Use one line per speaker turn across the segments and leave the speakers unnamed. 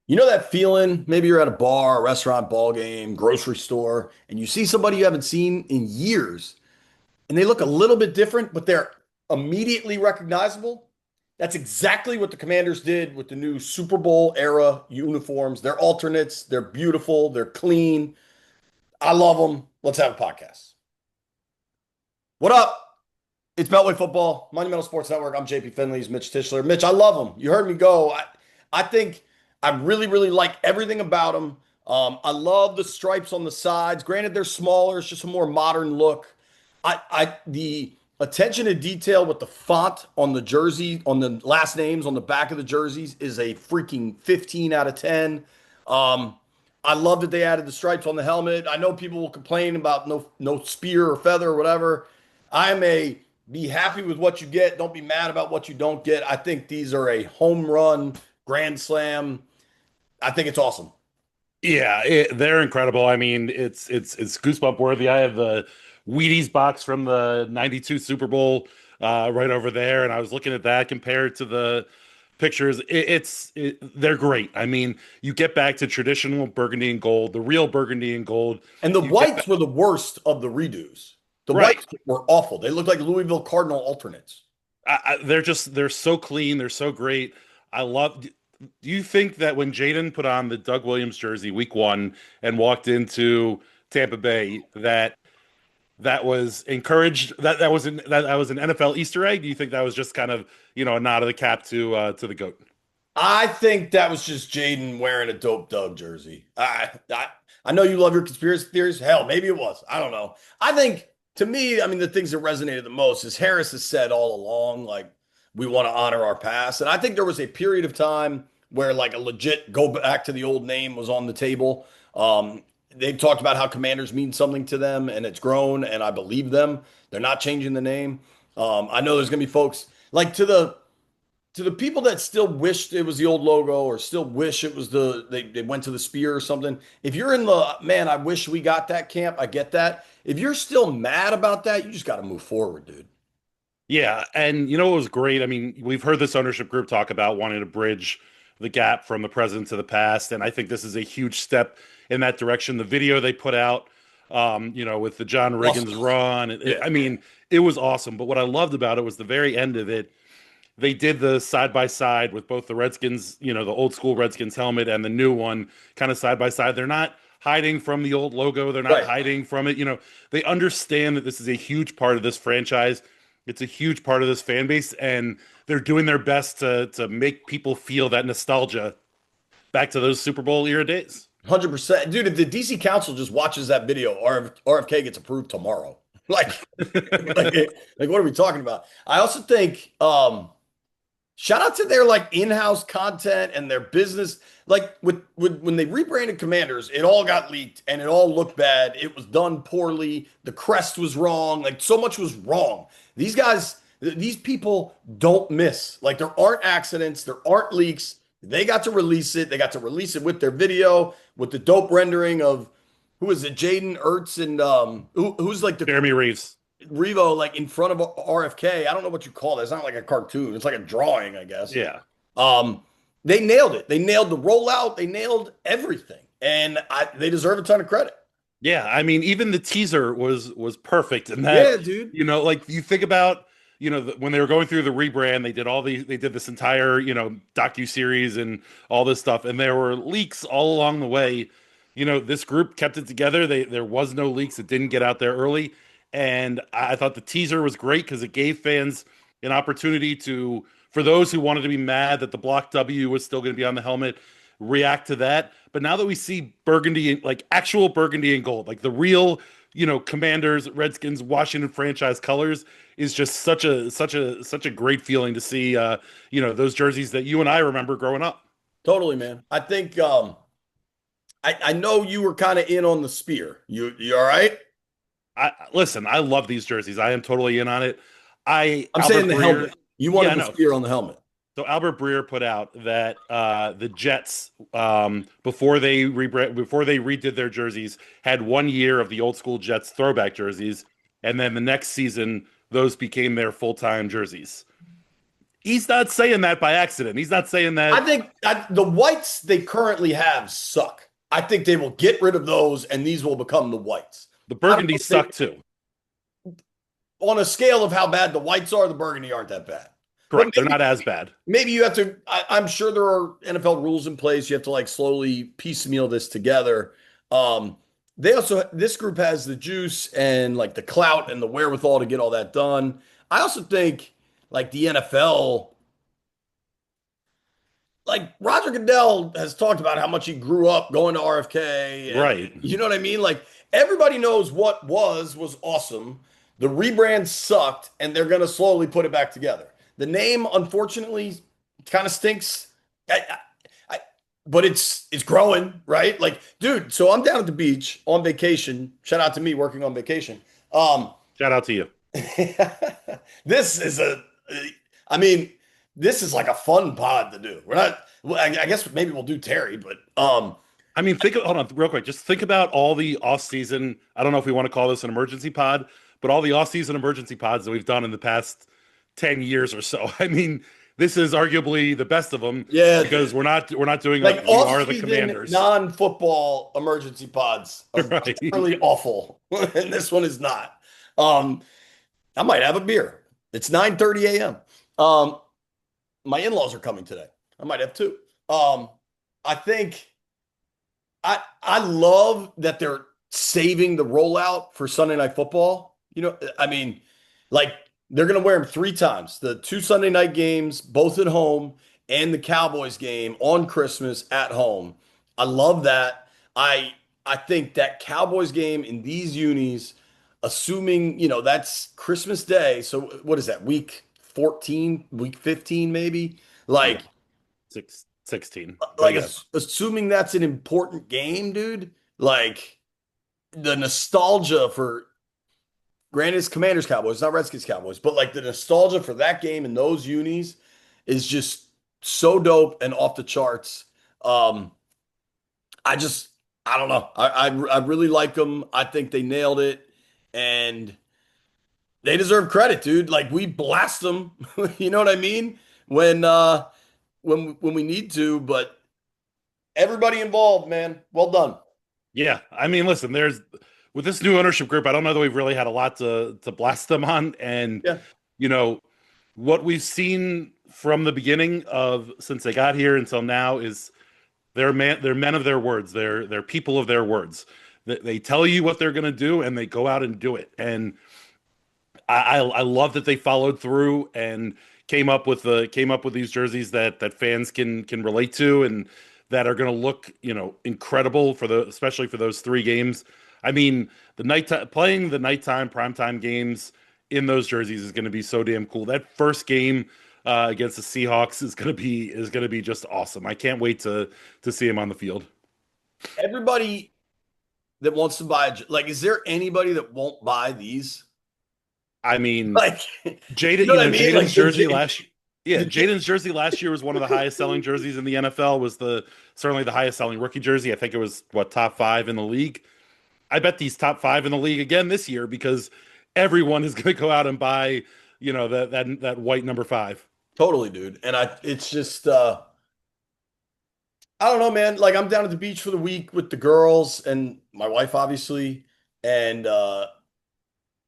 You know that feeling? Maybe you're at a bar, a restaurant, ball game, grocery store, and you see somebody you haven't seen in years, and they look a little bit different, but they're immediately recognizable. That's exactly what the Commanders did with the new Super Bowl era uniforms. They're alternates, they're beautiful, they're clean. I love them. Let's have a podcast. What up? It's Beltway Football, Monumental Sports Network. I'm JP Finley. He's Mitch Tischler. Mitch, I love him. You heard me go. I think I really, really like everything about him. I love the stripes on the sides. Granted, they're smaller. It's just a more modern look. The attention to detail with the font on the jersey, on the last names on the back of the jerseys is a freaking 15 out of 10. Um, I love that they added the stripes on the helmet. I know people will complain about no spear or feather or whatever. I'm a be happy with what you get. Don't be mad about what you don't get. I think these are a home run, grand slam. I think it's awesome.
Yeah, they're incredible. I mean, it's goosebump worthy. I have the Wheaties box from the '92 Super Bowl right over there, and I was looking at that compared to the pictures. They're great. I mean, you get back to traditional burgundy and gold, the real burgundy and gold.
And the
You get
whites
back,
were the worst of the redos. The
right.
whites were awful. They looked like Louisville Cardinal alternates.
They're so clean. They're so great. I love. Do you think that when Jaden put on the Doug Williams jersey week one and walked into Tampa Bay, that was encouraged, that was an NFL Easter egg? Do you think that was just kind of, a nod of the cap to the GOAT?
I think that was just Jaden wearing a dope Doug jersey. I know you love your conspiracy theories. Hell, maybe it was. I don't know. I think to me, I mean, the things that resonated the most is Harris has said all along, like we want to honor our past, and I think there was a period of time where like a legit go back to the old name was on the table. They talked about how Commanders mean something to them, and it's grown, and I believe them. They're not changing the name. I know there's gonna be folks like to the people that still wished it was the old logo or still wish it was they went to the spear or something. If you're in the man, I wish we got that camp, I get that. If you're still mad about that, you just got to move forward, dude.
Yeah, and you know what was great? I mean, we've heard this ownership group talk about wanting to bridge the gap from the present to the past, and I think this is a huge step in that direction. The video they put out, with the John
Awesome.
Riggins run,
Yeah.
I mean, it was awesome. But what I loved about it was the very end of it. They did the side by side with both the Redskins, the old school Redskins helmet and the new one, kind of side by side. They're not hiding from the old logo. They're not
Right.
hiding from it. They understand that this is a huge part of this franchise. It's a huge part of this fan base, and they're doing their best to make people feel that nostalgia back to those Super Bowl era days.
100%. Dude, if the DC Council just watches that video, RFK gets approved tomorrow. Like, like what are we talking about? I also think shout out to their like in-house content and their business. Like with when they rebranded Commanders, it all got leaked and it all looked bad. It was done poorly. The crest was wrong. Like so much was wrong. These guys, these people don't miss. Like there aren't accidents, there aren't leaks. They got to release it. They got to release it with their video, with the dope rendering of who is it, Jaden Ertz and who's like the
Jeremy Reeves.
Revo like in front of RFK. I don't know what you call it. It's not like a cartoon. It's like a drawing, I guess.
Yeah.
Um, they nailed it. They nailed the rollout. They nailed everything, and they deserve a ton of credit.
Yeah, I mean, even the teaser was perfect in that,
Yeah, dude.
like you think about, when they were going through the rebrand, they did this entire, docu series and all this stuff, and there were leaks all along the way. This group kept it together. There was no leaks. It didn't get out there early, and I thought the teaser was great because it gave fans an opportunity for those who wanted to be mad that the block W was still going to be on the helmet, react to that. But now that we see burgundy, like actual burgundy and gold, like the real, Commanders, Redskins, Washington franchise colors, is just such a great feeling to see. Those jerseys that you and I remember growing up.
Totally, man. I think I know you were kind of in on the spear. You all right?
Listen, I love these jerseys. I am totally in on it.
I'm saying
Albert
the
Breer,
helmet. You
yeah,
wanted the
no.
spear on the helmet.
So Albert Breer put out that the Jets, before they redid their jerseys, had 1 year of the old school Jets throwback jerseys, and then the next season those became their full time jerseys. He's not saying that by accident. He's not saying
I
that.
think the whites they currently have suck. I think they will get rid of those, and these will become the whites.
The
I don't
burgundy
think they,
suck too.
on a scale of how bad the whites are, the burgundy aren't that bad. But
Correct. They're not as bad.
maybe you have to. I'm sure there are NFL rules in place. You have to like slowly piecemeal this together. Um, they also this group has the juice and like the clout and the wherewithal to get all that done. I also think like the NFL, like Roger Goodell has talked about how much he grew up going to RFK, and
Right.
you know what I mean? Like everybody knows what was awesome. The rebrand sucked, and they're going to slowly put it back together. The name, unfortunately, kind of stinks. I, but it's growing, right? Like, dude, so I'm down at the beach on vacation. Shout out to me working on vacation. Um,
Shout out to you.
this is I mean, this is like a fun pod to do. We're not, well, I guess maybe we'll do Terry, but
I mean, hold on real quick. Just think about all the off-season. I don't know if we want to call this an emergency pod, but all the off-season emergency pods that we've done in the past 10 years or so. I mean, this is arguably the best of them
yeah,
because we're not doing
like
we are the
off-season
Commanders.
non-football emergency pods are
Right.
really awful, and this one is not. Um, I might have a beer. It's 9:30 a.m. Um, my in-laws are coming today. I might have two. I think I love that they're saving the rollout for Sunday Night Football. You know, I mean, like they're going to wear them three times: the two Sunday night games, both at home, and the Cowboys game on Christmas at home. I love that. I think that Cowboys game in these unis, assuming that's Christmas Day. So what is that? Week 14, week 15, maybe.
Yeah,
Like
16. But
like
yes,
assuming that's an important game, dude. Like the nostalgia for granted it's Commanders Cowboys, not Redskins Cowboys, but like the nostalgia for that game and those unis is just so dope and off the charts. Um, I just I don't know. I really like them. I think they nailed it, and they deserve credit, dude. Like we blast them, you know what I mean? When we need to, but everybody involved, man. Well done.
yeah. I mean, listen, there's with this new ownership group, I don't know that we've really had a lot to blast them on, and
Yeah.
you know what we've seen from the beginning of since they got here until now is they're men of their words. They're people of their words. They tell you what they're going to do, and they go out and do it. And I love that they followed through and came up with these jerseys that fans can relate to and that are going to look incredible for the especially for those three games. I mean, the nighttime playing the nighttime primetime games in those jerseys is going to be so damn cool. That first game against the Seahawks is going to be just awesome. I can't wait to see him on the field.
Everybody that wants to buy, like, is there anybody that won't buy these?
I mean,
Like, you
Jaden,
know what I mean?
Jaden's
Like
jersey last yeah,
the
Jaden's jersey last year was one of the highest selling jerseys in the NFL, was the certainly the highest selling rookie jersey. I think it was what top five in the league. I bet these top five in the league again this year because everyone is going to go out and buy, that white number five.
totally, dude. And it's just, I don't know, man. Like, I'm down at the beach for the week with the girls and my wife, obviously. And,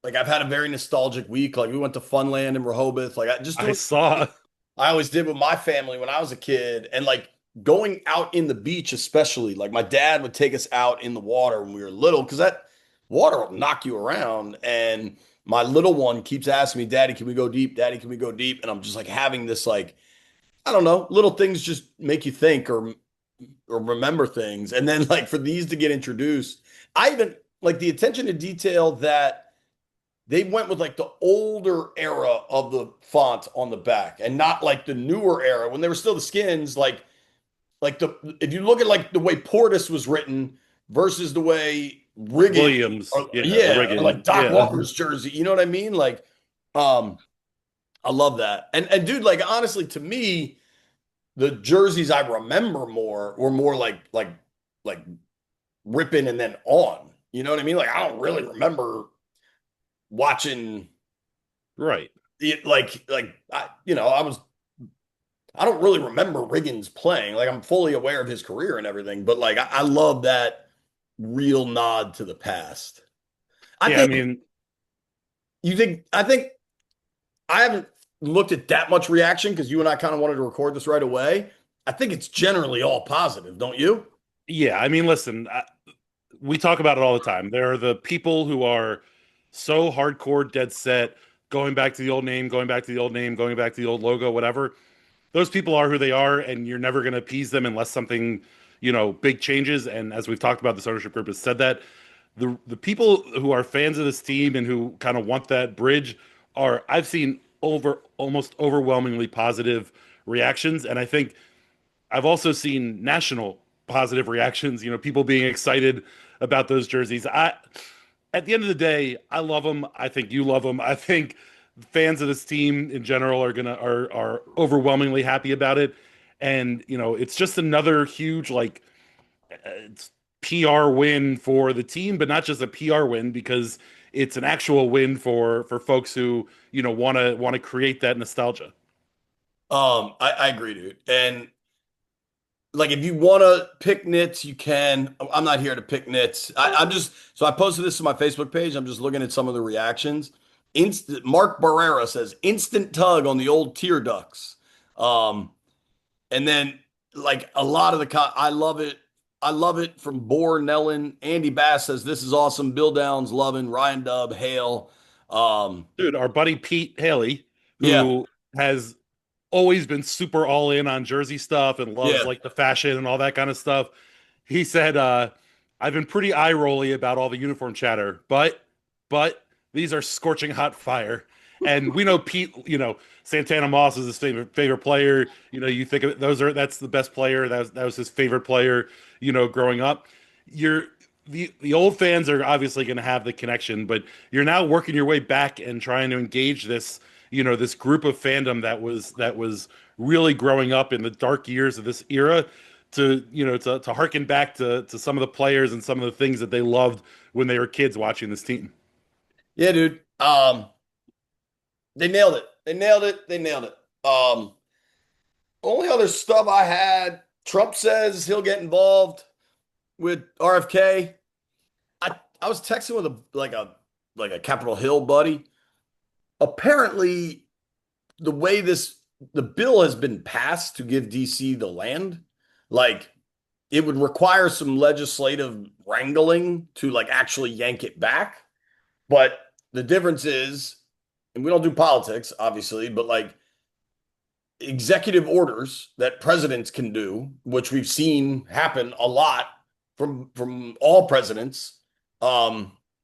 like, I've had a very nostalgic week. Like, we went to Funland in Rehoboth. Like, I just
I
doing
saw.
I always did with my family when I was a kid. And like going out in the beach, especially, like my dad would take us out in the water when we were little because that water will knock you around. And my little one keeps asking me, Daddy, can we go deep? Daddy, can we go deep? And I'm just like having this, like, I don't know, little things just make you think or remember things. And then like for these to get introduced, I even like the attention to detail that they went with like the older era of the font on the back and not like the newer era when they were still the skins. Like the if you look at like the way Portis was written versus the way Riggin,
Williams, yeah, or
yeah, or like
Riggin,
Doc
yeah.
Walker's jersey, you know what I mean? Like, um, I love that. And dude, like honestly, to me, the jerseys I remember more were more like ripping and then on. You know what I mean? Like I don't really remember watching
Right.
like I was I don't really remember Riggins playing. Like I'm fully aware of his career and everything, but like I love that real nod to the past. I
Yeah, I
think
mean,
I think I haven't looked at that much reaction because you and I kind of wanted to record this right away. I think it's generally all positive, don't you?
yeah, I mean, listen, we talk about it all the time. There are the people who are so hardcore, dead set, going back to the old name, going back to the old name, going back to the old logo, whatever. Those people are who they are, and you're never going to appease them unless something, big changes. And as we've talked about, this ownership group has said that the people who are fans of this team and who kind of want that bridge are I've seen over almost overwhelmingly positive reactions, and I think I've also seen national positive reactions. People being excited about those jerseys. At the end of the day, I love them. I think you love them. I think fans of this team in general are overwhelmingly happy about it. And it's just another huge it's PR win for the team, but not just a PR win because it's an actual win for folks who want to create that nostalgia.
I agree, dude. And like if you want to pick nits, you can. I'm not here to pick nits. I'm just so I posted this to my Facebook page. I'm just looking at some of the reactions. Mark Barrera says instant tug on the old tear ducts. Um, and then like a lot of I love it. I love it from Boar Nellen. Andy Bass says this is awesome. Bill Downs loving Ryan Dubb Hale.
Dude, our buddy Pete Haley,
Yeah,
who has always been super all in on jersey stuff and loves
yeah.
like the fashion and all that kind of stuff. He said, I've been pretty eye rolly about all the uniform chatter, but these are scorching hot fire. And we know Pete, Santana Moss is his favorite player. You think of it, that's the best player. That was his favorite player, growing up. You're the old fans are obviously going to have the connection, but you're now working your way back and trying to engage this group of fandom that was really growing up in the dark years of this era to harken back to some of the players and some of the things that they loved when they were kids watching this team.
Yeah, dude. They nailed it. They nailed it. They nailed it. Only other stuff I had, Trump says he'll get involved with RFK. I was texting with a Capitol Hill buddy. Apparently, the way the bill has been passed to give DC the land, like it would require some legislative wrangling to like actually yank it back. But the difference is, and we don't do politics, obviously, but like executive orders that presidents can do, which we've seen happen a lot from all presidents.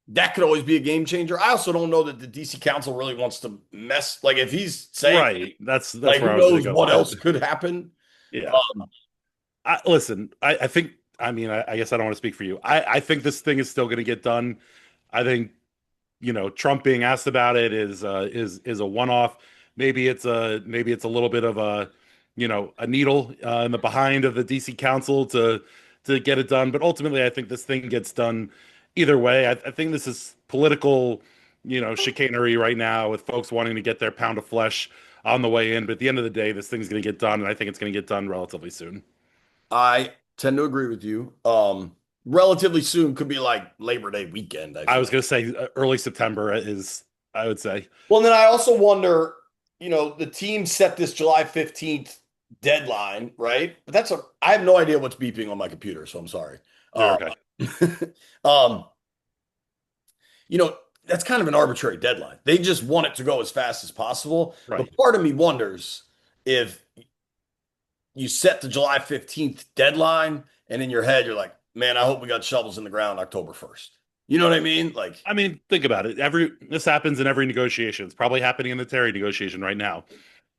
That could always be a game changer. I also don't know that the DC Council really wants to mess. Like if he's saying
Right. That's
like
where
who
I was going
knows
to go
what
with it.
else could happen.
Yeah.
Um,
Listen, I think. I mean, I guess I don't want to speak for you. I think this thing is still going to get done. I think Trump being asked about it is a one off. Maybe it's a little bit of a needle in the behind of the DC Council to get it done. But ultimately, I think this thing gets done either way. I think this is political, chicanery right now with folks wanting to get their pound of flesh on the way in. But at the end of the day, this thing's going to get done, and I think it's going to get done relatively soon.
I tend to agree with you. Relatively soon could be like Labor Day weekend, I
I
feel.
was going to say early September is, I would say.
Well, then I also wonder, the team set this July 15th deadline, right? But I have no idea what's beeping on my computer, so I'm sorry.
You're
Uh,
okay.
um, you know, that's kind of an arbitrary deadline. They just want it to go as fast as possible.
Right.
But part of me wonders if you set the July 15th deadline and in your head you're like, man, I hope we got shovels in the ground October 1st. You know what I mean? Like,
I mean, think about it. This happens in every negotiation. It's probably happening in the Terry negotiation right now.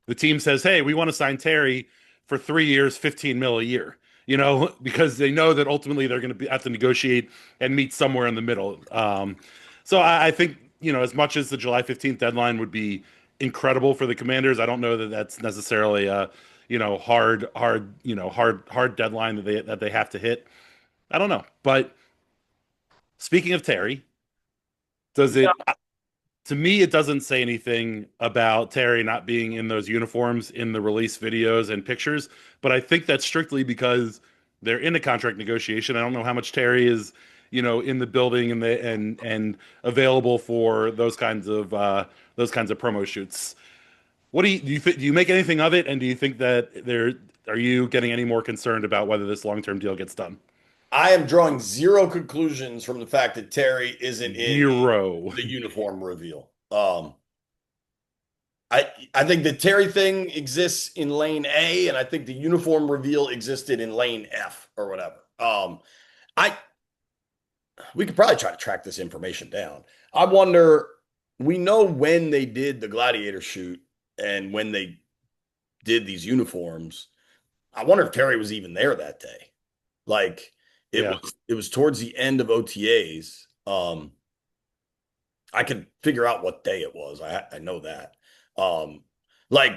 The team says, "Hey, we want to sign Terry for 3 years, 15 mil a year." Because they know that ultimately they're going to have to negotiate and meet somewhere in the middle. So I think as much as the July 15th deadline would be incredible for the Commanders, I don't know that that's necessarily a hard deadline that they have to hit. I don't know, but speaking of Terry, does
yeah,
it? To me, it doesn't say anything about Terry not being in those uniforms in the release videos and pictures, but I think that's strictly because they're in a contract negotiation. I don't know how much Terry is, in the building and available for those kinds of promo shoots. What do you make anything of it? And do you think that are you getting any more concerned about whether this long-term deal gets done?
I am drawing zero conclusions from the fact that Terry isn't in
Zero.
the uniform reveal. I think the Terry thing exists in lane A, and I think the uniform reveal existed in lane F or whatever. I we could probably try to track this information down. I wonder, we know when they did the gladiator shoot and when they did these uniforms. I wonder if Terry was even there that day. Like
Yeah.
it was towards the end of OTAs. I could figure out what day it was. I know that. Um, like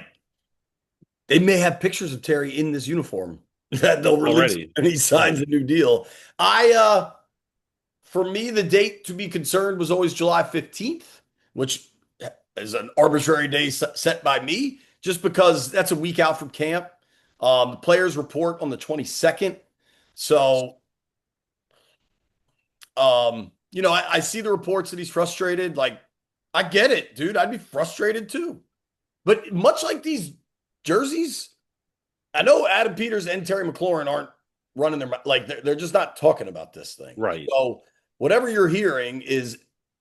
they may have pictures of Terry in this uniform that they'll release
Already.
when he signs
Right.
a new deal. I For me, the date to be concerned was always July 15th, which is an arbitrary day set by me, just because that's a week out from camp. The players report on the 22nd. So, I see the reports that he's frustrated. Like, I get it, dude. I'd be frustrated too. But much like these jerseys, I know Adam Peters and Terry McLaurin aren't running their like they're just not talking about this thing.
Right.
So whatever you're hearing is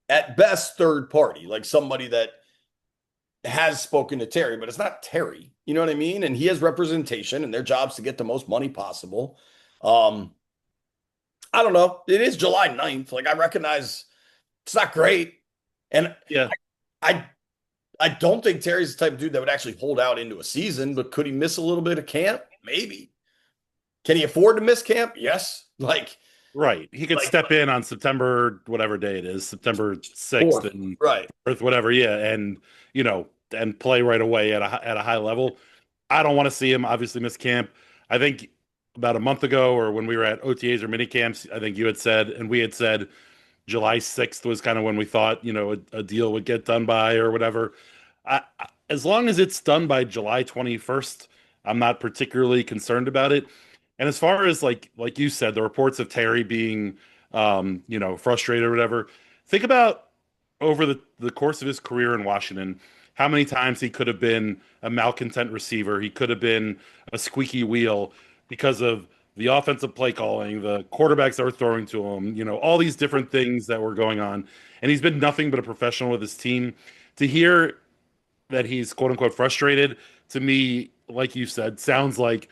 at best third party, like somebody that has spoken to Terry, but it's not Terry. You know what I mean? And he has representation, and their job's to get the most money possible. Um, I don't know. It is July 9th. Like I recognize it's not great, and
Yeah.
I I don't think Terry's the type of dude that would actually hold out into a season, but could he miss a little bit of camp? Maybe. Can he afford to miss camp? Yes.
Right. He could
Like
step in on September, whatever day it is, September 6th
fourth.
and
Right.
Earth, whatever. Yeah. And play right away at a high level. I don't want to see him obviously miss camp. I think about a month ago or when we were at OTAs or mini camps, I think you had said, and we had said July 6th was kind of when we thought, a deal would get done by or whatever. As long as it's done by July 21st, I'm not particularly concerned about it. And as far as like you said, the reports of Terry being frustrated or whatever, think about over the course of his career in Washington, how many times he could have been a malcontent receiver, he could have been a squeaky wheel because of the offensive play calling, the quarterbacks that were throwing to him, all these different things that were going on. And he's been nothing but a professional with his team. To hear that he's quote unquote frustrated, to me, like you said, sounds like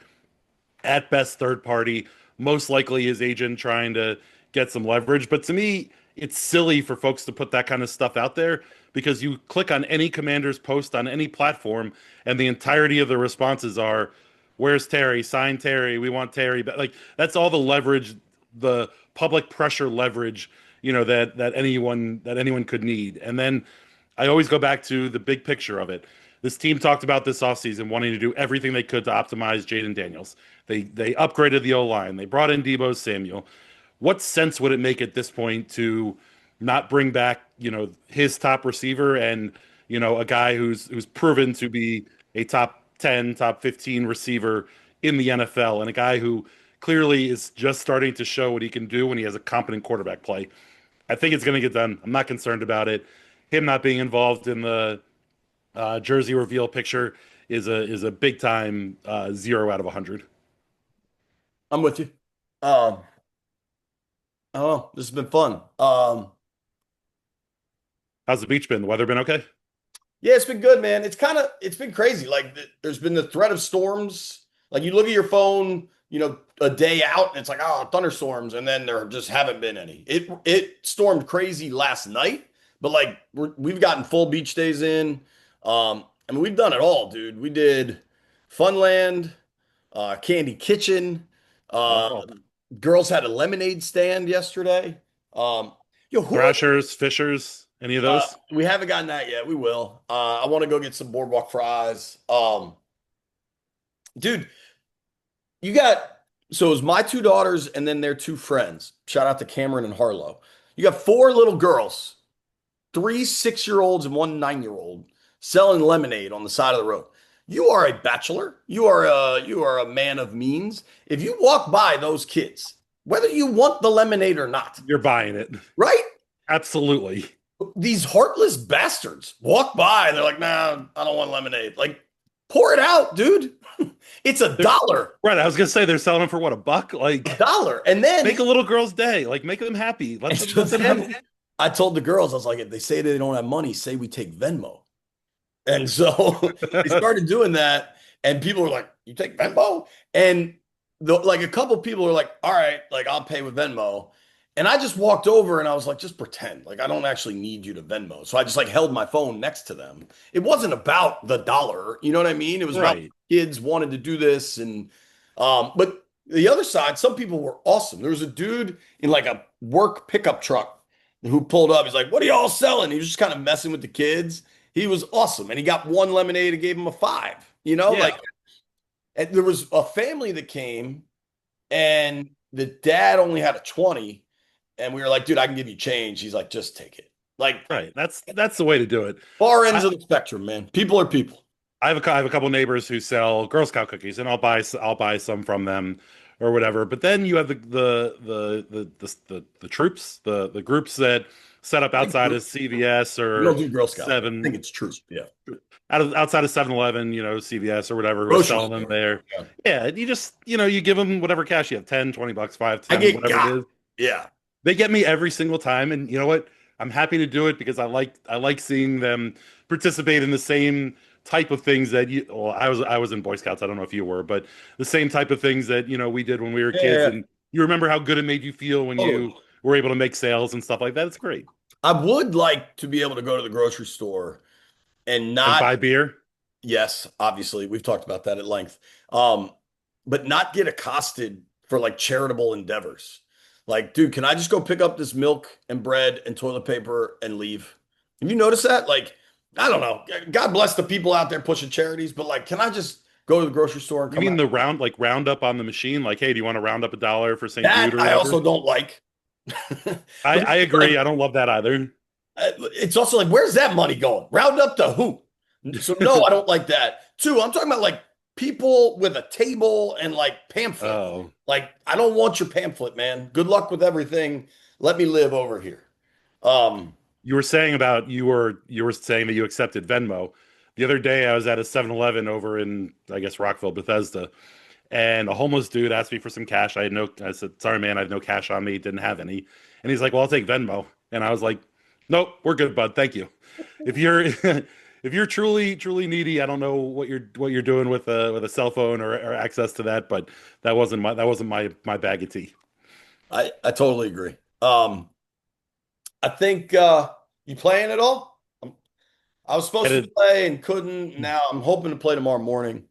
at best third party, most likely his agent trying to get some leverage. But to me, it's silly for folks to put that kind of stuff out there because you click on any commander's post on any platform and the entirety of the responses are, "Where's Terry? Sign Terry. We want Terry." But like that's all the leverage, the public pressure leverage, that anyone could need. And then I always go back to the big picture of it. This team talked about this offseason wanting to do everything they could to optimize Jaden Daniels. They upgraded the O line. They brought in Debo Samuel. What sense would it make at this point to not bring back, his top receiver and, a guy who's proven to be a top 10, top 15 receiver in the NFL and a guy who clearly is just starting to show what he can do when he has a competent quarterback play. I think it's going to get done. I'm not concerned about it. Him not being involved in the jersey reveal picture is a big time 0 out of 100.
I'm with you. Um, I don't know. This has been fun.
How's the beach been? The weather been okay?
Yeah, it's been good, man. It's been crazy. Like there's been the threat of storms. Like you look at your phone, a day out, and it's like, oh, thunderstorms, and then there just haven't been any. It stormed crazy last night, but like we've gotten full beach days in. I mean, we've done it all, dude. We did Funland, Candy Kitchen. Uh,
Oh,
Girls had a lemonade stand yesterday. Um, who are
Thrashers, Fishers, any of those?
we haven't gotten that yet. We will. I want to go get some boardwalk fries. Dude, you got so it was my two daughters and then their two friends. Shout out to Cameron and Harlow. You got four little girls. three 6-year-olds and one 9-year-old selling lemonade on the side of the road. You are a bachelor. You are a man of means. If you walk by those kids, whether you want the lemonade or not,
You're buying it.
right?
Absolutely.
These heartless bastards walk by. They're like, nah, I don't want lemonade. Like, pour it out, dude. It's a
They're,
dollar,
right. I was gonna say they're selling them for what, a buck?
a
Like,
dollar. And then,
make a little girl's day. Like, make them happy. Let
and
them
so
let them have.
then I told the girls, I was like, if they say they don't have money, say we take Venmo. And so they started doing that, and people were like, "You take Venmo?" And like a couple people are like, "All right, like I'll pay with Venmo." And I just walked over and I was like, "Just pretend, like I don't actually need you to Venmo." So I just like held my phone next to them. It wasn't about the dollar, you know what I mean? It was about
Right.
kids wanted to do this, and but the other side, some people were awesome. There was a dude in like a work pickup truck who pulled up. He's like, "What are y'all selling?" He was just kind of messing with the kids. He was awesome. And he got one lemonade and gave him a five.
Yeah.
Like and there was a family that came and the dad only had a 20. And we were like, dude, I can give you change. He's like, just take it. Like
Right. That's the way to do it.
far ends
I,
of the spectrum, man. People are people.
I have a couple neighbors who sell Girl Scout cookies, and I'll buy some from them or whatever. But then you have the troops, the groups that set up outside of CVS
We don't
or
do Girl Scouts. I think
Seven
it's true. Yeah.
outside of 7-Eleven, CVS or whatever, who are
Grocery
selling them
store.
there.
Yeah.
Yeah, you just, you give them whatever cash you have, 10, 20 bucks, 5,
I
10,
get
whatever it
got.
is.
Yeah.
They get me every single time, and you know what? I'm happy to do it because I like seeing them participate in the same type of things that you well, I was in Boy Scouts. I don't know if you were, but the same type of things that, we did when we were
Yeah.
kids,
Yeah.
and you remember how good it made you feel when
Totally.
you were able to make sales and stuff like that. It's great.
I would like to be able to go to the grocery store and
And
not.
buy beer.
Yes, obviously, we've talked about that at length. Um, but not get accosted for like charitable endeavors. Like, dude, can I just go pick up this milk and bread and toilet paper and leave? Have you noticed that? Like, I don't know. God bless the people out there pushing charities, but like, can I just go to the grocery store and
You
come
mean
out?
the round up on the machine? Like, hey, do you want to round up $1 for St. Jude
That
or
I
whatever?
also don't like.
I,
But
I agree.
like,
I don't love that either.
it's also like, where's that money going? Round up to who? So no, I don't like that. Two, I'm talking about like people with a table and like pamphlet.
Oh,
Like, I don't want your pamphlet, man. Good luck with everything. Let me live over here. Um,
you were saying that you accepted Venmo. The other day I was at a 7-Eleven over in, I guess, Rockville, Bethesda, and a homeless dude asked me for some cash. I said, sorry man, I have no cash on me, didn't have any. And he's like, well, I'll take Venmo. And I was like, nope, we're good, bud. Thank you. If you're if you're truly needy, I don't know what you're doing with a cell phone or access to that, but that wasn't my bag of tea.
I totally agree. I think you playing at all? I was supposed to
Headed
play and couldn't. Now I'm hoping to play tomorrow morning.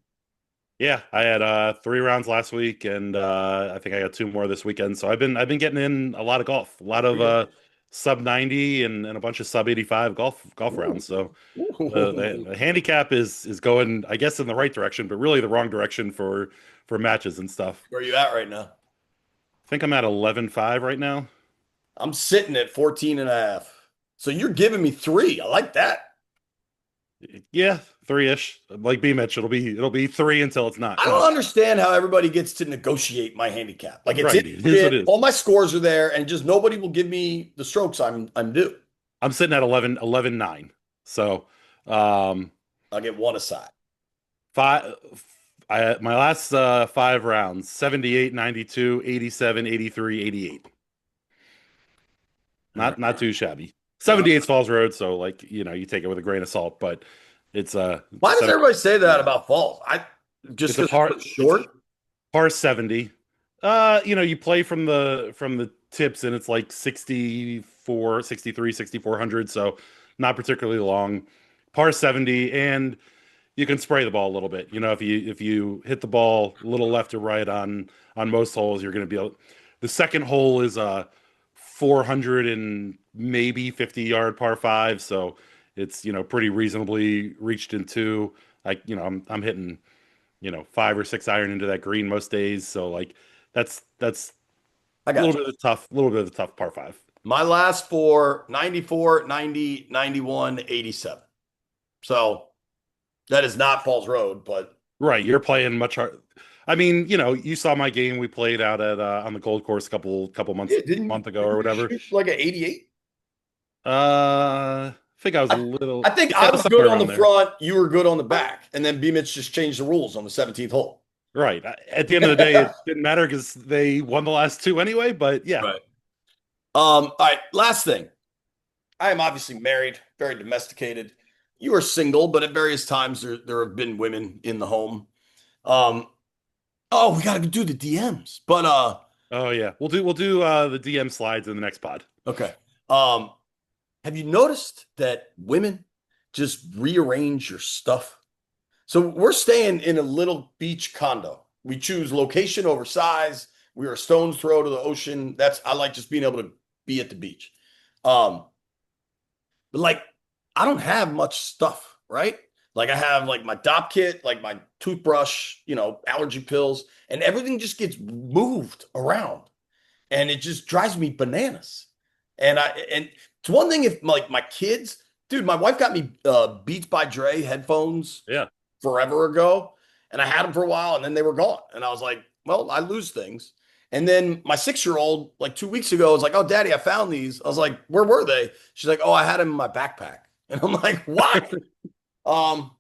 Yeah, I had 3 rounds last week, and I think I got 2 more this weekend. So I've been getting in a lot of golf, a lot of sub 90 and a bunch of sub 85 golf
Ooh.
rounds. So
Ooh.
the handicap is going, I guess, in the right direction, but really the wrong direction for matches and stuff.
Where are you at right now?
I think I'm at 11-5 right now.
I'm sitting at 14 and a half. So you're giving me three. I like that.
Yeah, three-ish. Like B Mitch, it'll be three until it's not.
I don't understand how everybody gets to negotiate my handicap. Like it's in
Right, it is what
grid,
it is.
all my scores are there, and just nobody will give me the strokes I'm due.
I'm sitting at 11-9. So um
I'll get one aside.
five my last 5 rounds: 78, 92, 87, 83, 88.
All right.
Not too shabby.
Uh,
78's Falls Road, so like, you take it with a grain of salt, but it's
why does
70,
everybody say that about falls? I just
it's a
because
par
it's short.
par 70. You play from the tips, and it's like 64, 63, 6400, so not particularly long. Par 70, and you can spray the ball a little bit. If you hit the ball a little left or right on most holes, you're going to be able. The second hole is a 400 and maybe 50-yard par five, so it's pretty reasonably reached in two. I'm hitting 5 or 6 iron into that green most days, so like that's
I
a
got
little
you.
bit of the tough par five.
My last four, 94, 90, 91, 87. So that is not Falls Road, but
Right, you're playing much hard. I mean, you saw my game we played out at on the Gold Course couple months
yeah,
month ago or
didn't you
whatever.
shoot like an 88?
I think I was a
I
little,
think
yeah,
I was good
somewhere
on the
around there.
front, you were good on the back, and then B-Mitch just changed the rules on the 17th hole.
Right. At the end of the day, it didn't matter because they won the last two anyway. But yeah.
Right. All right, last thing. I am obviously married, very domesticated. You are single, but at various times there have been women in the home. Um, oh, we gotta do the DMs. But
Oh yeah, we'll do the DM slides in the next pod.
okay. Um, have you noticed that women just rearrange your stuff? So we're staying in a little beach condo. We choose location over size. We are a stone's throw to the ocean. That's I like just being able to be at the beach. Um, but like I don't have much stuff, right? Like I have like my dop kit, like my toothbrush, allergy pills, and everything just gets moved around. And it just drives me bananas. And it's one thing if like my kids, dude, my wife got me Beats by Dre headphones
Yeah.
forever ago, and I had them for a while, and then they were gone. And I was like, well, I lose things. And then my 6-year-old, like 2 weeks ago, was like, "Oh, Daddy, I found these." I was like, "Where were they?" She's like, "Oh, I had them in my backpack." And I'm like, "What?" Um,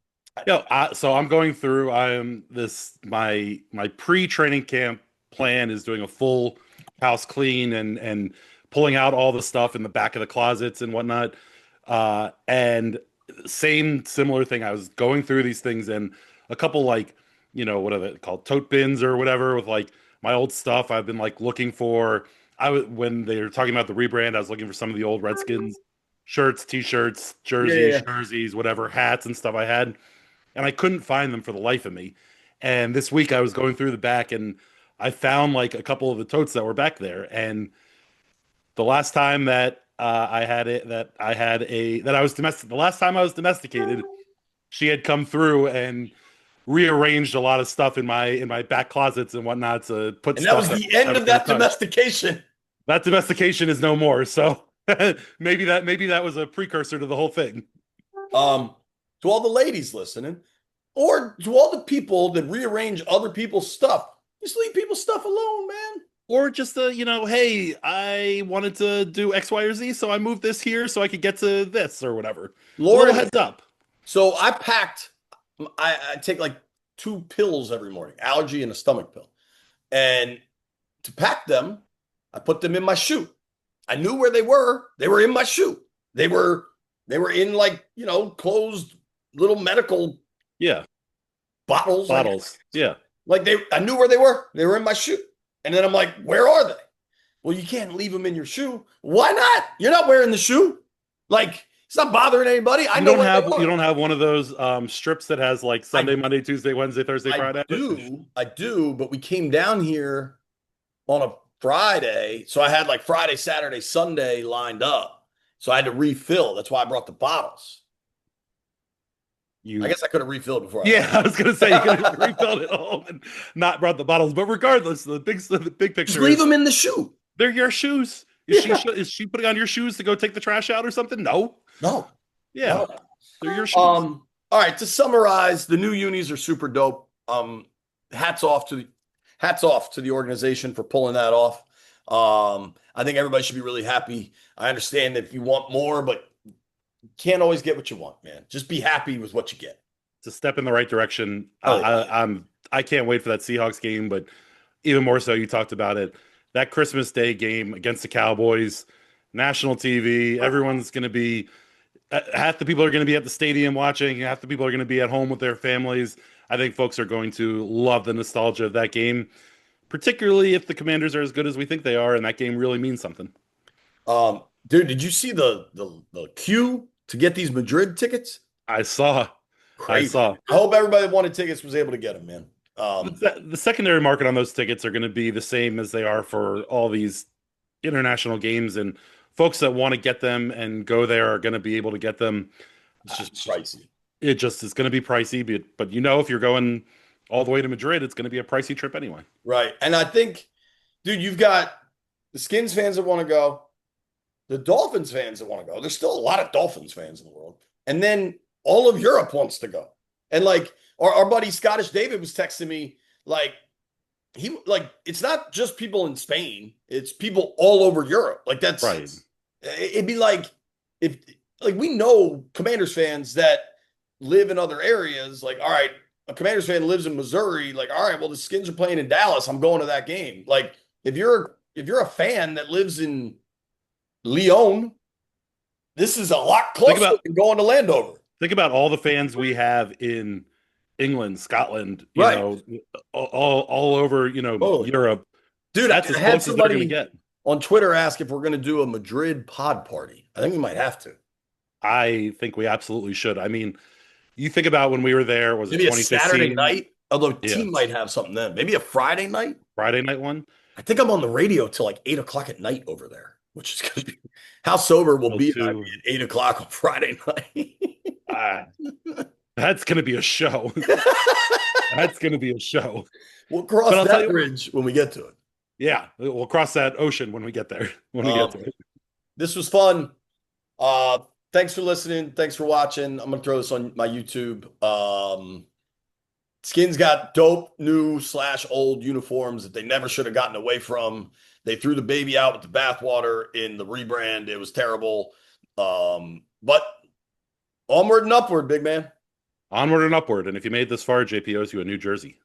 So I'm going through. I'm this my pre-training camp plan is doing a full house clean and pulling out all the stuff in the back of the closets and whatnot. And same similar thing. I was going through these things and a couple like what are they called, tote bins or whatever, with like my old stuff. I've been like looking for. When they were talking about the rebrand, I was looking for some of the old Redskins shirts, t-shirts,
yeah, yeah,
jerseys,
yeah.
jerseys, whatever, hats and stuff I had, and I couldn't find them for the life of me. And this week I was going through the back and I found like a couple of the totes that were back there. And the last time that I had it, that I had a that I was domestic, the last time I was domesticated, she had come through and rearranged a lot of stuff in my back closets and whatnot to put
And that
stuff
was
that
the
I was
end
never
of
going to
that
touch.
domestication.
That domestication is no more. So maybe that was a precursor to the whole thing.
Um, to all the ladies listening, or to all the people that rearrange other people's stuff, just leave people's stuff alone, man.
Or just hey, I wanted to do X, Y, or Z, so I moved this here so I could get to this or whatever. A little
Lauren,
heads up.
so I packed, I take like 2 pills every morning, allergy and a stomach pill. And to pack them, I put them in my shoe. I knew where they were. They were in my shoe. They were they were in like, closed little medical
Yeah,
bottles, I guess.
bottles. Yeah.
Like I knew where they were. They were in my shoe. And then I'm like, where are they? Well, you can't leave them in your shoe. Why not? You're not wearing the shoe. Like, it's not bothering anybody. I
You
know
don't
where they
have you
are.
don't have one of those strips that has like Sunday,
I
Monday, Tuesday, Wednesday, Thursday, Friday.
I do, but we came down here on a Friday. So I had like Friday, Saturday, Sunday lined up. So I had to refill. That's why I brought the bottles. I
You
guess I could have refilled before I
Yeah,
left.
I was gonna say you could have refilled it all and not brought the bottles. But regardless, the big
Just
picture
leave
is
them in the shoe.
they're your shoes.
Yeah.
Is she putting on your shoes to go take the trash out or something? No.
No,
Yeah,
no.
they're your shoes.
All right, to summarize, the new unis are super dope. Hats off to the hats off to the organization for pulling that off. I think everybody should be really happy. I understand that if you want more, but you can't always get what you want, man. Just be happy with what you get.
It's a step in the right direction.
Oh, yeah.
I can't wait for that Seahawks game, but even more so, you talked about it. That Christmas Day game against the Cowboys, national TV. Everyone's going to be half the people are going to be at the stadium watching. Half the people are going to be at home with their families. I think folks are going to love the nostalgia of that game, particularly if the Commanders are as good as we think they are, and that game really means something.
Dude, did you see the queue to get these Madrid tickets?
I saw, I
Crazy.
saw.
I hope everybody that wanted tickets was able to get them, man.
The secondary market on those tickets are going to be the same as they are for all these international games, and folks that want to get them and go there are going to be able to get them. It's
it's
just
pricey.
it just is going to be pricey, but if you're going all the way to Madrid, it's going to be a pricey trip anyway.
Right. And I think, dude, you've got the Skins fans that want to go. the Dolphins fans that want to go. There's still a lot of Dolphins fans in the world. And then all of Europe wants to go. And like our buddy Scottish David was texting me, like, it's not just people in Spain, it's people all over Europe. Like
Right.
it'd be like if like we know Commanders fans that live in other areas, like, all right, a Commanders fan lives in Missouri, like, all right, well, the Skins are playing in Dallas, I'm going to that game. Like, if you're a fan that lives in Lyon, this is a lot
Think
closer
about
than going to Landover.
think about all the fans we have in England, Scotland,
Right.
all over,
Totally.
Europe.
Dude,
That's
I
as
had
close as they're going to
somebody
get.
on Twitter ask if we're going to do a Madrid pod party. I think we might have to.
I think we absolutely should. I mean, you think about when we were there, was it
Maybe a Saturday
2015?
night, although the
Yeah,
team might have something then. Maybe a Friday night.
Friday night one.
I think I'm on the radio till like 8 o'clock at night over there, which is going to be how sober will
Well,
be at 8 o'clock on Friday night.
ah, that's going to be a show. That's going to be a show.
We'll
But
cross
I'll tell
that
you,
bridge when we get to it.
yeah, we'll cross that ocean when we get there. When we get to
Um,
it.
this was fun. Uh, Thanks for listening. Thanks for watching. I'm gonna throw this on my YouTube. Skins got dope new / old uniforms that they never should have gotten away from. They threw the baby out with the bathwater in the rebrand. It was terrible. But onward and upward, big man.
Onward and upward. And if you made this far, JP owes you a New Jersey.